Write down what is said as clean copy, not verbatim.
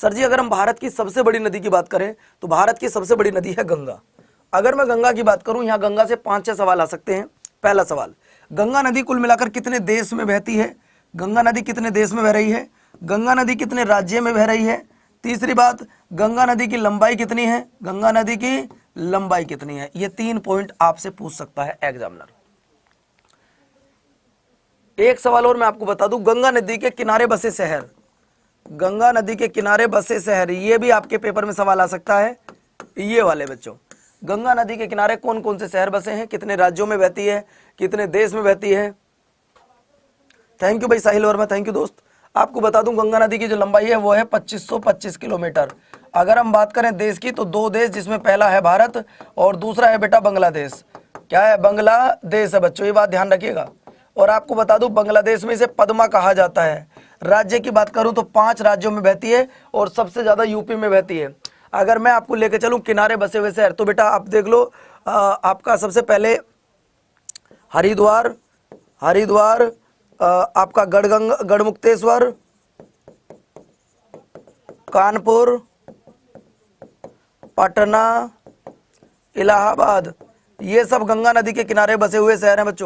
Sir जी अगर हम भारत की सबसे बड़ी नदी की बात करें तो भारत की सबसे बड़ी नदी है गंगा। अगर मैं गंगा की बात करूं, यहाँ गंगा से 5-6 सवाल आ सकते हैं। पहला सवाल, गंगा नदी कुल मिलाकर कितने देश में बहती है? गंगा नदी कितने देश में बह रही है? गंगा नदी कितने राज्य में बह रही है? तीसरी बात, गंगा नदी की लंबाई कितनी है? गंगा नदी की लंबाई कितनी है? ये 3 पॉइंट आपसे पूछ सकता है एग्जामिनर। एक सवाल और मैं आपको बता दूं, गंगा नदी के किनारे बसे शहर, गंगा नदी के किनारे बसे शहर, ये भी आपके पेपर में सवाल आ सकता है। ये वाले बच्चों, गंगा नदी के किनारे कौन कौन से शहर बसे हैं, कितने राज्यों में बहती है, कितने देश में बहती है। थैंक यू भाई साहिल वर्मा, थैंक यू दोस्त। आपको बता दूं गंगा नदी की जो लंबाई है वो है 2525 किलोमीटर। अगर हम बात करें देश की तो 2 देश, जिसमें पहला है भारत और दूसरा है बेटा बांग्लादेश। क्या है? बांग्लादेश है बच्चों, ये बात ध्यान रखिएगा। और आपको बता दूं बांग्लादेश में इसे पद्मा कहा जाता है। राज्य की बात करूं तो 5 राज्यों में बहती है और सबसे ज्यादा यूपी में बहती है। अगर मैं आपको लेके चलूं किनारे बसे हुए शहर, तो बेटा आप देख लो, आपका सबसे पहले हरिद्वार, आपका गढ़मुक्तेश्वर, कानपुर, पटना, इलाहाबाद, ये सब गंगा नदी के किनारे बसे हुए शहर हैं बच्चों।